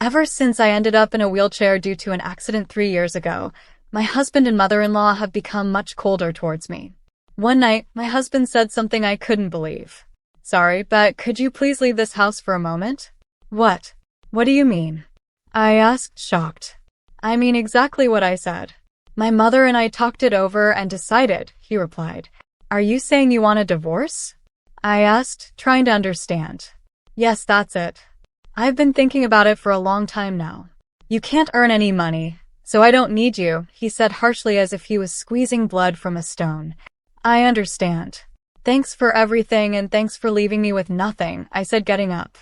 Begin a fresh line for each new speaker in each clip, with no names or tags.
Ever since I ended up in a wheelchair due to an accident 3 years ago, my husband and mother-in-law have become much colder towards me. One night, my husband said something I couldn't believe. "Sorry, but could you please leave this house for a moment?" "What? What do you mean?" I asked, shocked. "I mean exactly what I said. My mother and I talked it over and decided," he replied. "Are you saying you want a divorce?" I asked, trying to understand. "Yes, that's it. I've been thinking about it for a long time now. You can't earn any money, so I don't need you," he said harshly as if he was squeezing blood from a stone. "I understand. Thanks for everything and thanks for leaving me with nothing," I said, getting up.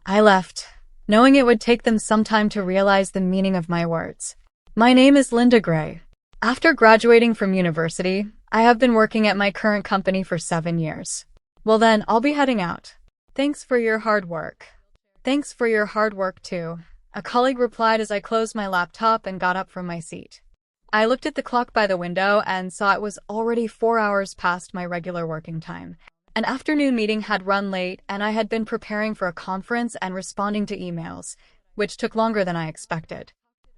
I left, knowing it would take them some time to realize the meaning of my words. My name is Linda Gray. After graduating from university, I have been working at my current company for 7 years. Well then, I'll be heading out. Thanks for your hard work. Thanks for your hard work too, a colleague replied as I closed my laptop and got up from my seat. I looked at the clock by the window and saw it was already 4 hours past my regular working time. An afternoon meeting had run late and I had been preparing for a conference and responding to emails, which took longer than I expected.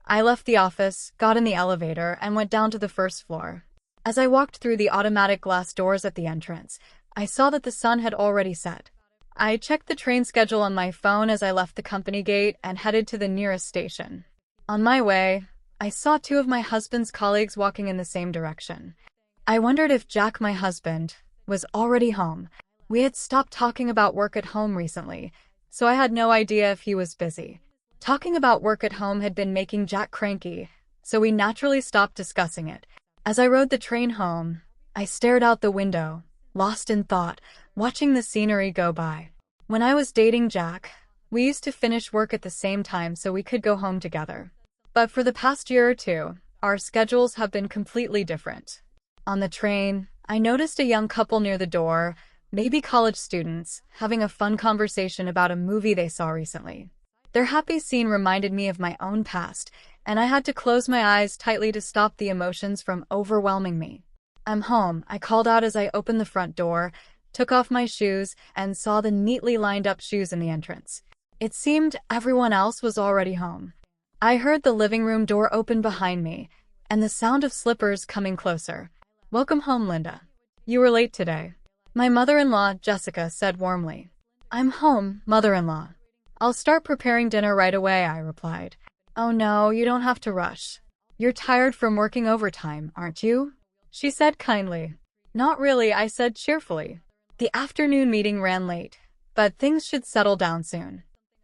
I left the office, got in the elevator, and went down to the first floor. As I walked through the automatic glass doors at the entrance, I saw that the sun had already set. I checked the train schedule on my phone as I left the company gate and headed to the nearest station. On my way, I saw 2 of my husband's colleagues walking in the same direction. I wondered if Jack, my husband, was already home. We had stopped talking about work at home recently, so I had no idea if he was busy. Talking about work at home had been making Jack cranky, so we naturally stopped discussing it. As I rode the train home, I stared out the window, lost in thought, watching the scenery go by. When I was dating Jack, we used to finish work at the same time so we could go home together. But for the past year or two, our schedules have been completely different. On the train, I noticed a young couple near the door, maybe college students, having a fun conversation about a movie they saw recently. Their happy scene reminded me of my own past, and I had to close my eyes tightly to stop the emotions from overwhelming me. "I'm home," I called out as I opened the front door, took off my shoes, and saw the neatly lined up shoes in the entrance. It seemed everyone else was already home. I heard the living room door open behind me, and the sound of slippers coming closer. "Welcome home, Linda. You were late today," my mother-in-law, Jessica, said warmly. "I'm home, mother-in-law. I'll start preparing dinner right away," I replied. "Oh no, you don't have to rush. You're tired from working overtime, aren't you?" she said kindly. "Not really," I said cheerfully. The afternoon meeting ran late, but things should settle down soon.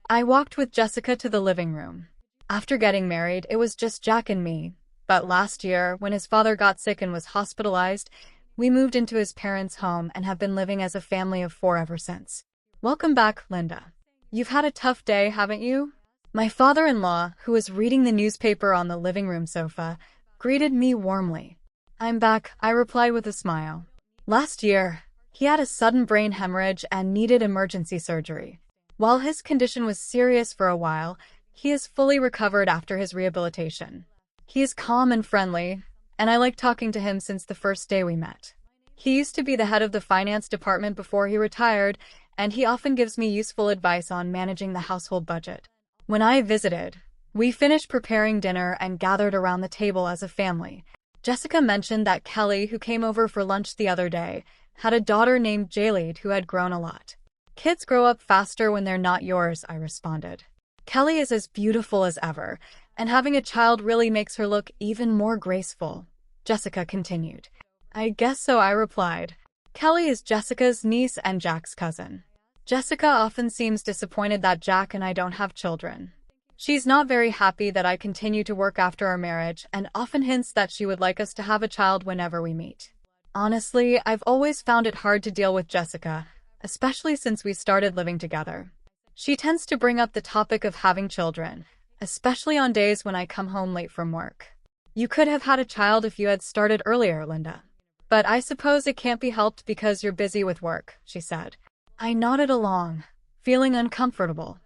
I walked with Jessica to the living room. After getting married, it was just Jack and me, but last year, when his father got sick and was hospitalized, we moved into his parents' home and have been living as a family of 4 ever since. "Welcome back, Linda. You've had a tough day, haven't you?" My father-in-law, who was reading the newspaper on the living room sofa, greeted me warmly. "I'm back," I replied with a smile. Last year, he had a sudden brain hemorrhage and needed emergency surgery. While his condition was serious for a while, he is fully recovered after his rehabilitation. He is calm and friendly, and I like talking to him since the first day we met. He used to be the head of the finance department before he retired, and he often gives me useful advice on managing the household budget. When I visited, we finished preparing dinner and gathered around the table as a family. Jessica mentioned that Kelly, who came over for lunch the other day, had a daughter named Jayleigh who had grown a lot. "Kids grow up faster when they're not yours," I responded. "Kelly is as beautiful as ever, and having a child really makes her look even more graceful," Jessica continued. "I guess so," I replied. Kelly is Jessica's niece and Jack's cousin. Jessica often seems disappointed that Jack and I don't have children. She's not very happy that I continue to work after our marriage and often hints that she would like us to have a child whenever we meet. Honestly, I've always found it hard to deal with Jessica, especially since we started living together. She tends to bring up the topic of having children, especially on days when I come home late from work. "You could have had a child if you had started earlier, Linda. But I suppose it can't be helped because you're busy with work," she said. I nodded along, feeling uncomfortable.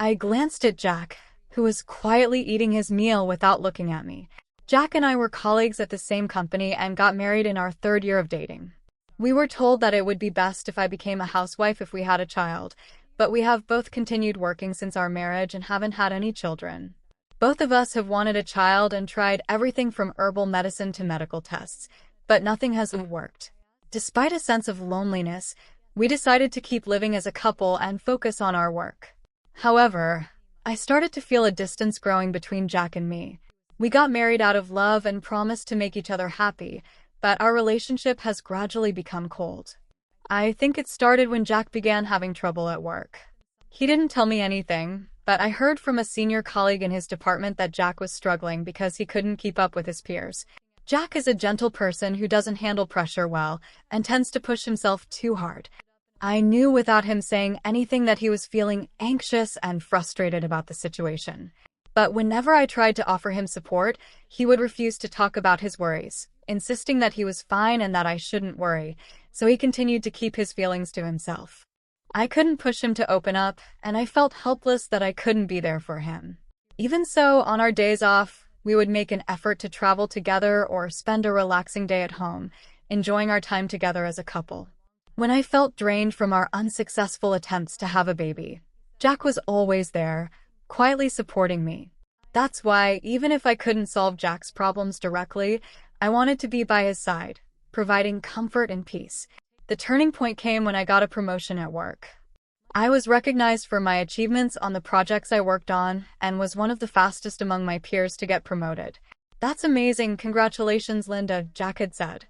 I glanced at Jack, who was quietly eating his meal without looking at me. Jack and I were colleagues at the same company and got married in our 3rd year of dating. We were told that it would be best if I became a housewife if we had a child, but we have both continued working since our marriage and haven't had any children. Both of us have wanted a child and tried everything from herbal medicine to medical tests, but nothing has worked. Despite a sense of loneliness, we decided to keep living as a couple and focus on our work. However, I started to feel a distance growing between Jack and me. We got married out of love and promised to make each other happy, but our relationship has gradually become cold. I think it started when Jack began having trouble at work. He didn't tell me anything, but I heard from a senior colleague in his department that Jack was struggling because he couldn't keep up with his peers. Jack is a gentle person who doesn't handle pressure well and tends to push himself too hard. I knew without him saying anything that he was feeling anxious and frustrated about the situation. But whenever I tried to offer him support, he would refuse to talk about his worries, insisting that he was fine and that I shouldn't worry, so he continued to keep his feelings to himself. I couldn't push him to open up, and I felt helpless that I couldn't be there for him. Even so, on our days off, we would make an effort to travel together or spend a relaxing day at home, enjoying our time together as a couple. When I felt drained from our unsuccessful attempts to have a baby, Jack was always there, quietly supporting me. That's why, even if I couldn't solve Jack's problems directly, I wanted to be by his side, providing comfort and peace. The turning point came when I got a promotion at work. I was recognized for my achievements on the projects I worked on and was one of the fastest among my peers to get promoted. "That's amazing, congratulations, Linda," Jack had said.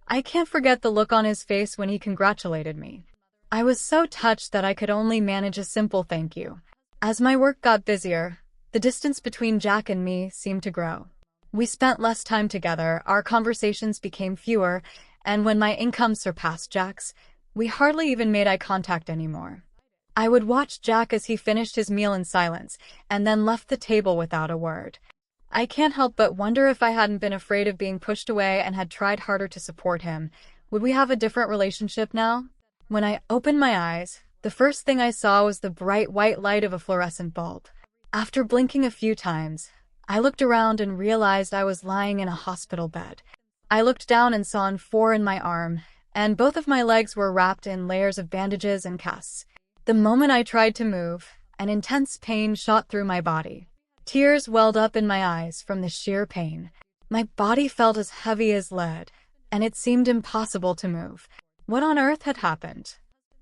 I can't forget the look on his face when he congratulated me. I was so touched that I could only manage a simple thank you. As my work got busier, the distance between Jack and me seemed to grow. We spent less time together, our conversations became fewer, and when my income surpassed Jack's, we hardly even made eye contact anymore. I would watch Jack as he finished his meal in silence, and then left the table without a word. I can't help but wonder if I hadn't been afraid of being pushed away and had tried harder to support him, would we have a different relationship now? When I opened my eyes, the first thing I saw was the bright white light of a fluorescent bulb. After blinking a few times, I looked around and realized I was lying in a hospital bed. I looked down and saw an 4 in my arm, and both of my legs were wrapped in layers of bandages and casts. The moment I tried to move, an intense pain shot through my body. Tears welled up in my eyes from the sheer pain. My body felt as heavy as lead, and it seemed impossible to move. What on earth had happened?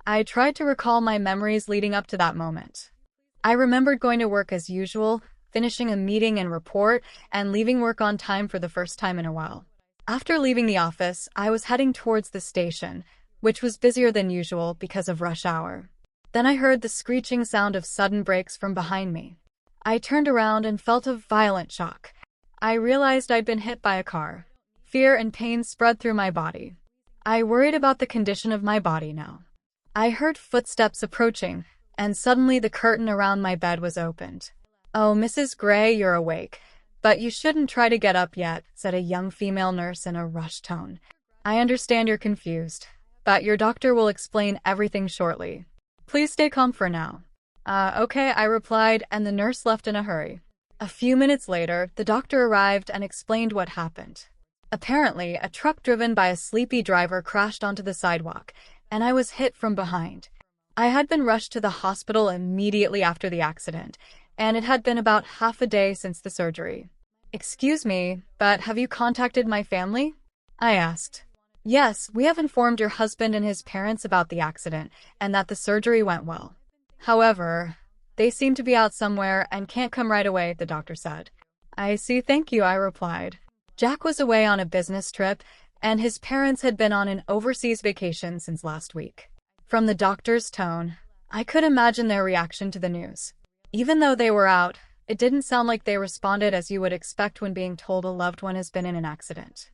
I tried to recall my memories leading up to that moment. I remembered going to work as usual, finishing a meeting and report, and leaving work on time for the first time in a while. After leaving the office, I was heading towards the station, which was busier than usual because of rush hour. Then I heard the screeching sound of sudden brakes from behind me. I turned around and felt a violent shock. I realized I'd been hit by a car. Fear and pain spread through my body. I worried about the condition of my body now. I heard footsteps approaching, and suddenly the curtain around my bed was opened. "Oh, Mrs. Gray, you're awake. But you shouldn't try to get up yet," said a young female nurse in a rushed tone. "I understand you're confused, but your doctor will explain everything shortly. Please stay calm for now." Okay, I replied, and the nurse left in a hurry. A few minutes later, the doctor arrived and explained what happened. Apparently, a truck driven by a sleepy driver crashed onto the sidewalk, and I was hit from behind. I had been rushed to the hospital immediately after the accident, and it had been about half a day since the surgery. "Excuse me, but have you contacted my family?" I asked. "Yes, we have informed your husband and his parents about the accident, and that the surgery went well. However, they seem to be out somewhere and can't come right away," the doctor said. "I see, thank you," I replied. Jack was away on a business trip, and his parents had been on an overseas vacation since last week. From the doctor's tone, I could imagine their reaction to the news. Even though they were out, it didn't sound like they responded as you would expect when being told a loved one has been in an accident.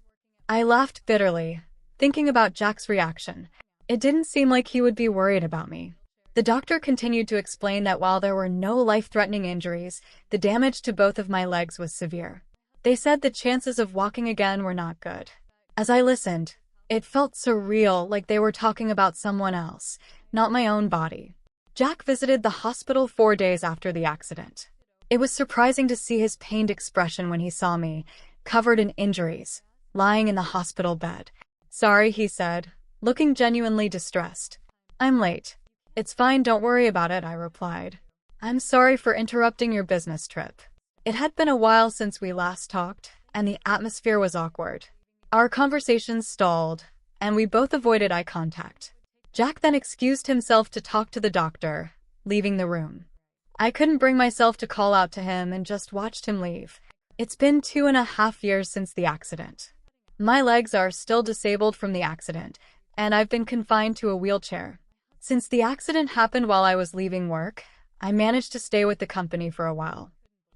I laughed bitterly, thinking about Jack's reaction. It didn't seem like he would be worried about me. The doctor continued to explain that while there were no life-threatening injuries, the damage to both of my legs was severe. They said the chances of walking again were not good. As I listened, it felt surreal, like they were talking about someone else, not my own body. Jack visited the hospital 4 days after the accident. It was surprising to see his pained expression when he saw me, covered in injuries, lying in the hospital bed. "Sorry," he said, looking genuinely distressed. "I'm late." It's fine, don't worry about it, I replied. I'm sorry for interrupting your business trip. It had been a while since we last talked, and the atmosphere was awkward. Our conversations stalled, and we both avoided eye contact. Jack then excused himself to talk to the doctor, leaving the room. I couldn't bring myself to call out to him and just watched him leave. It's been 2.5 years since the accident. My legs are still disabled from the accident, and I've been confined to a wheelchair. Since the accident happened while I was leaving work, I managed to stay with the company for a while.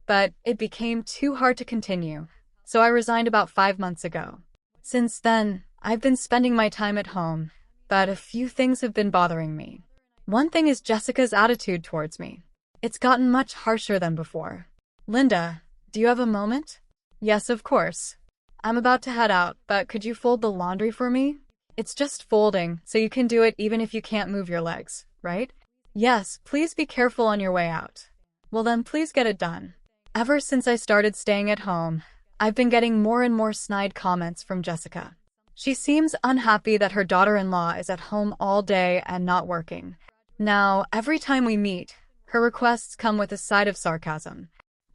But it became too hard to continue, so I resigned about 5 months ago. Since then, I've been spending my time at home, but a few things have been bothering me. One thing is Jessica's attitude towards me. It's gotten much harsher than before. Linda, do you have a moment? Yes, of course. I'm about to head out, but could you fold the laundry for me? It's just folding, so you can do it even if you can't move your legs, right? Yes, please be careful on your way out. Well then, please get it done. Ever since I started staying at home, I've been getting more and more snide comments from Jessica. She seems unhappy that her daughter-in-law is at home all day and not working. Now, every time we meet, her requests come with a side of sarcasm.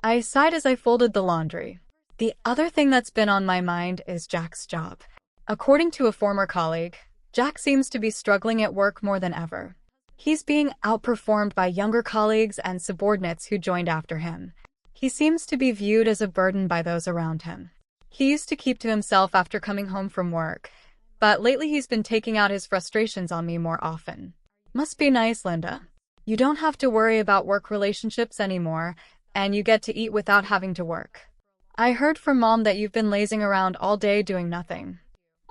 I sighed as I folded the laundry. The other thing that's been on my mind is Jack's job. According to a former colleague, Jack seems to be struggling at work more than ever. He's being outperformed by younger colleagues and subordinates who joined after him. He seems to be viewed as a burden by those around him. He used to keep to himself after coming home from work, but lately he's been taking out his frustrations on me more often. Must be nice, Linda. You don't have to worry about work relationships anymore, and you get to eat without having to work. I heard from Mom that you've been lazing around all day doing nothing.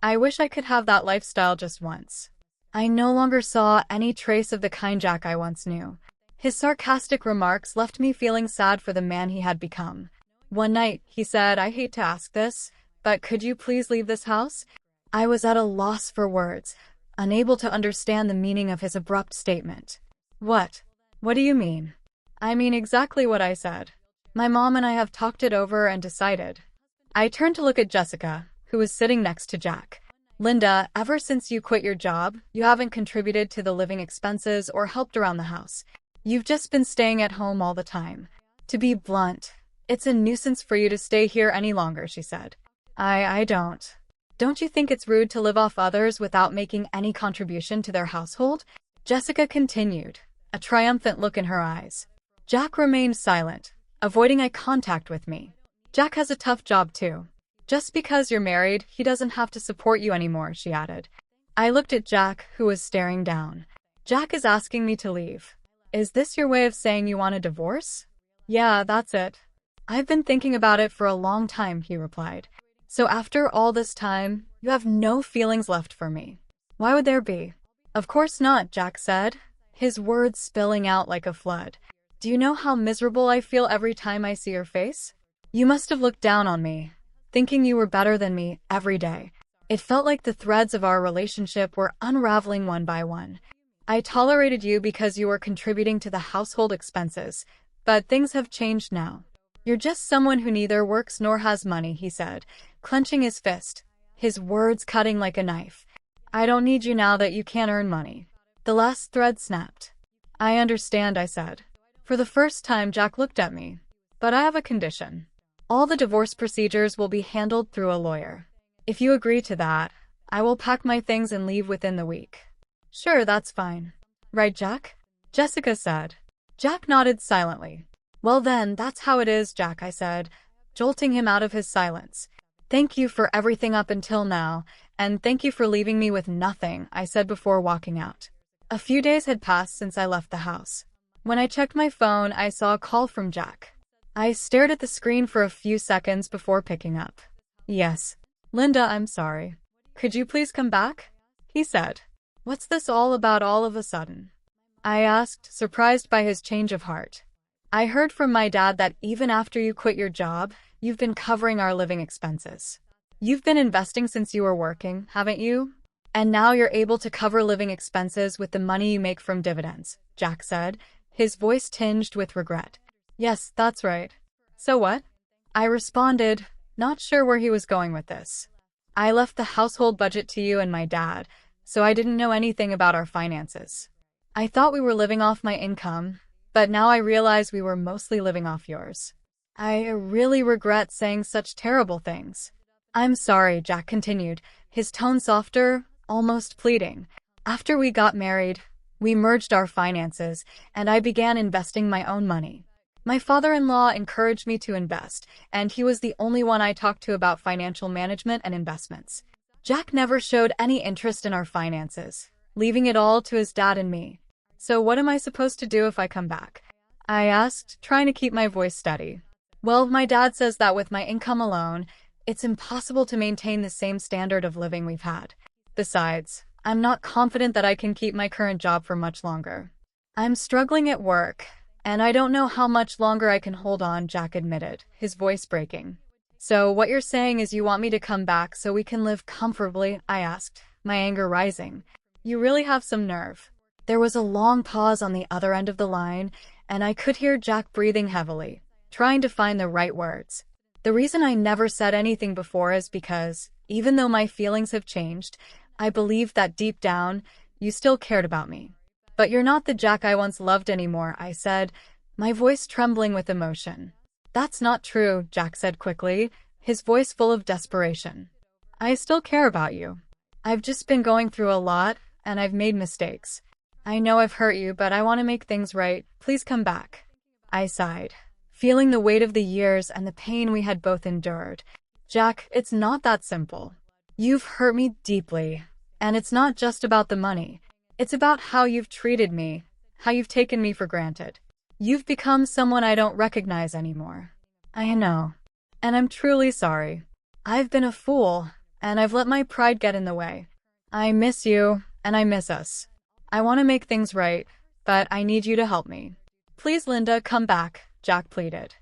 I wish I could have that lifestyle just once. I no longer saw any trace of the kind Jack I once knew. His sarcastic remarks left me feeling sad for the man he had become. One night, he said, I hate to ask this, but could you please leave this house? I was at a loss for words, unable to understand the meaning of his abrupt statement. What? What do you mean? I mean exactly what I said. My mom and I have talked it over and decided. I turned to look at Jessica, who was sitting next to Jack. Linda, ever since you quit your job, you haven't contributed to the living expenses or helped around the house. You've just been staying at home all the time. To be blunt, it's a nuisance for you to stay here any longer, she said. I don't. Don't you think it's rude to live off others without making any contribution to their household? Jessica continued, a triumphant look in her eyes. Jack remained silent, avoiding eye contact with me. Jack has a tough job too. Just because you're married, he doesn't have to support you anymore, she added. I looked at Jack, who was staring down. Jack is asking me to leave. Is this your way of saying you want a divorce? Yeah, that's it. I've been thinking about it for a long time, he replied. So after all this time, you have no feelings left for me. Why would there be? Of course not, Jack said, his words spilling out like a flood. Do you know how miserable I feel every time I see your face? You must have looked down on me, thinking you were better than me every day. It felt like the threads of our relationship were unraveling one by one. I tolerated you because you were contributing to the household expenses, but things have changed now. You're just someone who neither works nor has money, he said, clenching his fist, his words cutting like a knife. I don't need you now that you can't earn money. The last thread snapped. I understand, I said. For the first time, Jack looked at me. But I have a condition. All the divorce procedures will be handled through a lawyer. If you agree to that, I will pack my things and leave within the week. Sure, that's fine. Right, Jack? Jessica said. Jack nodded silently. Well then, that's how it is, Jack, I said, jolting him out of his silence. Thank you for everything up until now, and thank you for leaving me with nothing, I said before walking out. A few days had passed since I left the house. When I checked my phone, I saw a call from Jack. I stared at the screen for a few seconds before picking up. Yes. Linda, I'm sorry. Could you please come back? He said. What's this all about all of a sudden? I asked, surprised by his change of heart. I heard from my dad that even after you quit your job, you've been covering our living expenses. You've been investing since you were working, haven't you? And now you're able to cover living expenses with the money you make from dividends, Jack said, his voice tinged with regret. Yes, that's right. So what? I responded, not sure where he was going with this. I left the household budget to you and my dad, so I didn't know anything about our finances. I thought we were living off my income, but now I realize we were mostly living off yours. I really regret saying such terrible things. I'm sorry, Jack continued, his tone softer, almost pleading. After we got married, we merged our finances, and I began investing my own money. My father-in-law encouraged me to invest, and he was the only one I talked to about financial management and investments. Jack never showed any interest in our finances, leaving it all to his dad and me. So what am I supposed to do if I come back? I asked, trying to keep my voice steady. Well, my dad says that with my income alone, it's impossible to maintain the same standard of living we've had. Besides, I'm not confident that I can keep my current job for much longer. I'm struggling at work, and I don't know how much longer I can hold on, Jack admitted, his voice breaking. So what you're saying is you want me to come back so we can live comfortably? I asked, my anger rising. You really have some nerve. There was a long pause on the other end of the line, and I could hear Jack breathing heavily, trying to find the right words. The reason I never said anything before is because, even though my feelings have changed, I believed that deep down, you still cared about me. But you're not the Jack I once loved anymore, I said, my voice trembling with emotion. That's not true, Jack said quickly, his voice full of desperation. I still care about you. I've just been going through a lot, and I've made mistakes. I know I've hurt you, but I want to make things right. Please come back. I sighed, feeling the weight of the years and the pain we had both endured. Jack, it's not that simple. You've hurt me deeply, and it's not just about the money. It's about how you've treated me, how you've taken me for granted. You've become someone I don't recognize anymore. I know, and I'm truly sorry. I've been a fool, and I've let my pride get in the way. I miss you, and I miss us. I want to make things right, but I need you to help me. Please, Linda, come back, Jack pleaded.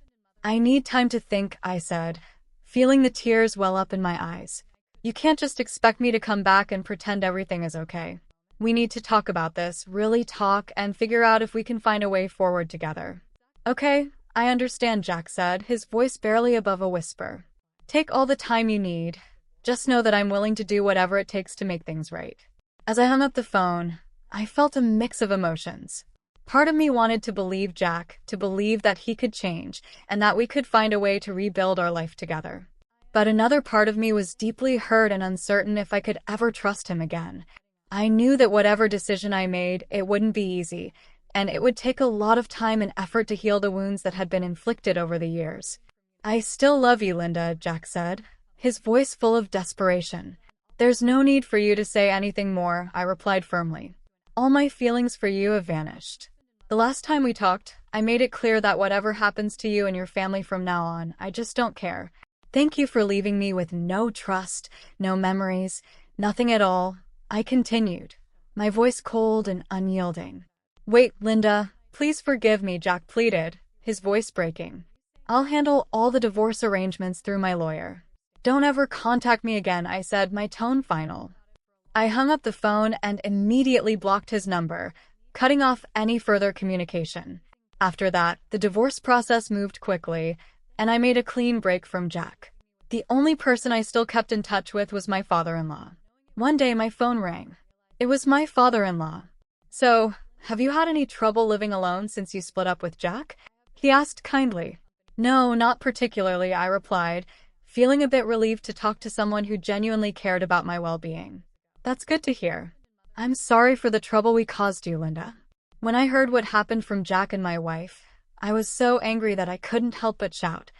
I need time to think, I said, feeling the tears well up in my eyes. You can't just expect me to come back and pretend everything is okay. We need to talk about this, really talk, and figure out if we can find a way forward together. Okay, I understand, Jack said, his voice barely above a whisper. Take all the time you need. Just know that I'm willing to do whatever it takes to make things right. As I hung up the phone, I felt a mix of emotions. Part of me wanted to believe Jack, to believe that he could change, and that we could find a way to rebuild our life together. But another part of me was deeply hurt and uncertain if I could ever trust him again. I knew that whatever decision I made, it wouldn't be easy, and it would take a lot of time and effort to heal the wounds that had been inflicted over the years. I still love you, Linda, Jack said, his voice full of desperation. There's no need for you to say anything more, I replied firmly. All my feelings for you have vanished. The last time we talked, I made it clear that whatever happens to you and your family from now on, I just don't care. Thank you for leaving me with no trust, no memories, nothing at all. I continued, my voice cold and unyielding. Wait, Linda, please forgive me, Jack pleaded, his voice breaking. I'll handle all the divorce arrangements through my lawyer. Don't ever contact me again, I said, my tone final. I hung up the phone and immediately blocked his number, cutting off any further communication. After that, the divorce process moved quickly, and I made a clean break from Jack. The only person I still kept in touch with was my father-in-law. One day my phone rang. It was my father-in-law. So, have you had any trouble living alone since you split up with Jack? He asked kindly. No, not particularly, I replied, feeling a bit relieved to talk to someone who genuinely cared about my well-being. That's good to hear. I'm sorry for the trouble we caused you, Linda. When I heard what happened from Jack and my wife, I was so angry that I couldn't help but shout.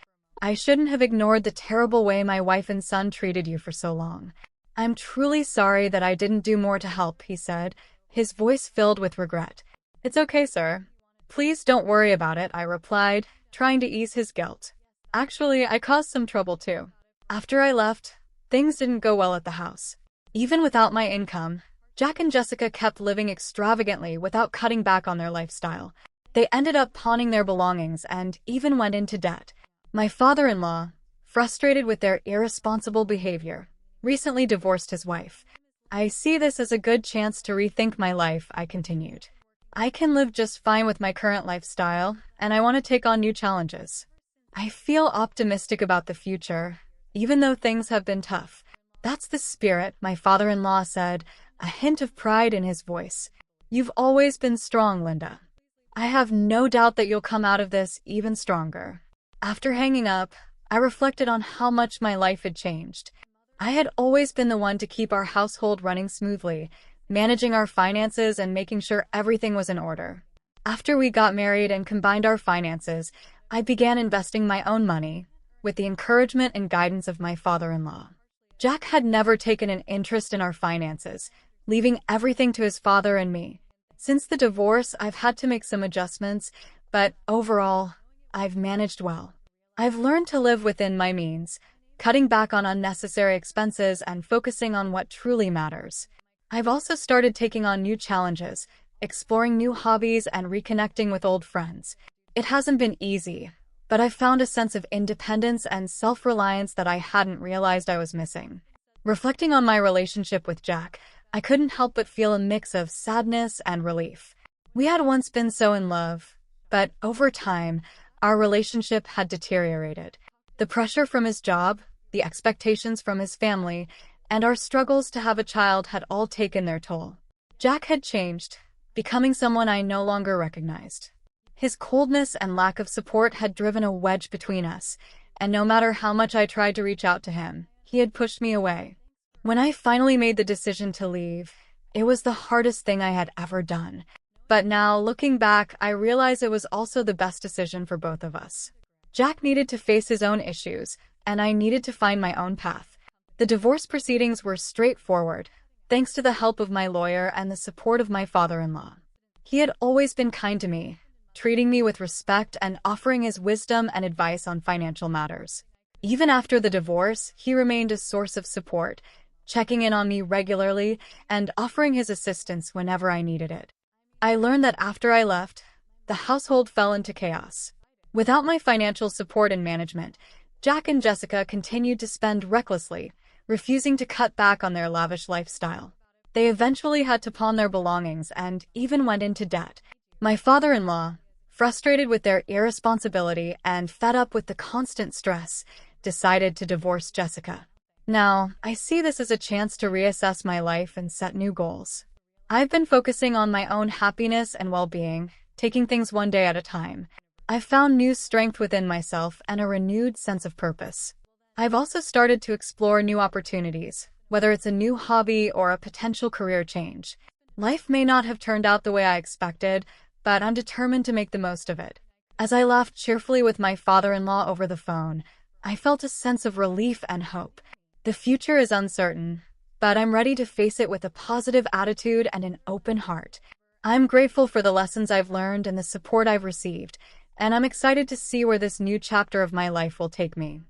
I shouldn't have ignored the terrible way my wife and son treated you for so long. I'm truly sorry that I didn't do more to help, he said, his voice filled with regret. It's okay, sir. Please don't worry about it, I replied, trying to ease his guilt. Actually, I caused some trouble too. After I left, things didn't go well at the house. Even without my income, Jack and Jessica kept living extravagantly without cutting back on their lifestyle. They ended up pawning their belongings and even went into debt. My father-in-law, frustrated with their irresponsible behavior, recently divorced his wife. I see this as a good chance to rethink my life, I continued. I can live just fine with my current lifestyle, and I want to take on new challenges. I feel optimistic about the future, even though things have been tough. That's the spirit, my father-in-law said, a hint of pride in his voice. You've always been strong, Linda. I have no doubt that you'll come out of this even stronger. After hanging up, I reflected on how much my life had changed. I had always been the one to keep our household running smoothly, managing our finances and making sure everything was in order. After we got married and combined our finances, I began investing my own money, with the encouragement and guidance of my father-in-law. Jack had never taken an interest in our finances, leaving everything to his father and me. Since the divorce, I've had to make some adjustments, but overall, I've managed well. I've learned to live within my means, cutting back on unnecessary expenses and focusing on what truly matters. I've also started taking on new challenges, exploring new hobbies and reconnecting with old friends. It hasn't been easy, but I've found a sense of independence and self-reliance that I hadn't realized I was missing. Reflecting on my relationship with Jack, I couldn't help but feel a mix of sadness and relief. We had once been so in love, but over time, our relationship had deteriorated. The pressure from his job, the expectations from his family, and our struggles to have a child had all taken their toll. Jack had changed, becoming someone I no longer recognized. His coldness and lack of support had driven a wedge between us, and no matter how much I tried to reach out to him, he had pushed me away. When I finally made the decision to leave, it was the hardest thing I had ever done. But now, looking back, I realize it was also the best decision for both of us. Jack needed to face his own issues, and I needed to find my own path. The divorce proceedings were straightforward, thanks to the help of my lawyer and the support of my father-in-law. He had always been kind to me, treating me with respect and offering his wisdom and advice on financial matters. Even after the divorce, he remained a source of support, checking in on me regularly and offering his assistance whenever I needed it. I learned that after I left, the household fell into chaos. Without my financial support and management, Jack and Jessica continued to spend recklessly, refusing to cut back on their lavish lifestyle. They eventually had to pawn their belongings and even went into debt. My father-in-law, frustrated with their irresponsibility and fed up with the constant stress, decided to divorce Jessica. Now, I see this as a chance to reassess my life and set new goals. I've been focusing on my own happiness and well-being, taking things one day at a time. I've found new strength within myself and a renewed sense of purpose. I've also started to explore new opportunities, whether it's a new hobby or a potential career change. Life may not have turned out the way I expected, but I'm determined to make the most of it. As I laughed cheerfully with my father-in-law over the phone, I felt a sense of relief and hope. The future is uncertain, but I'm ready to face it with a positive attitude and an open heart. I'm grateful for the lessons I've learned and the support I've received, and I'm excited to see where this new chapter of my life will take me.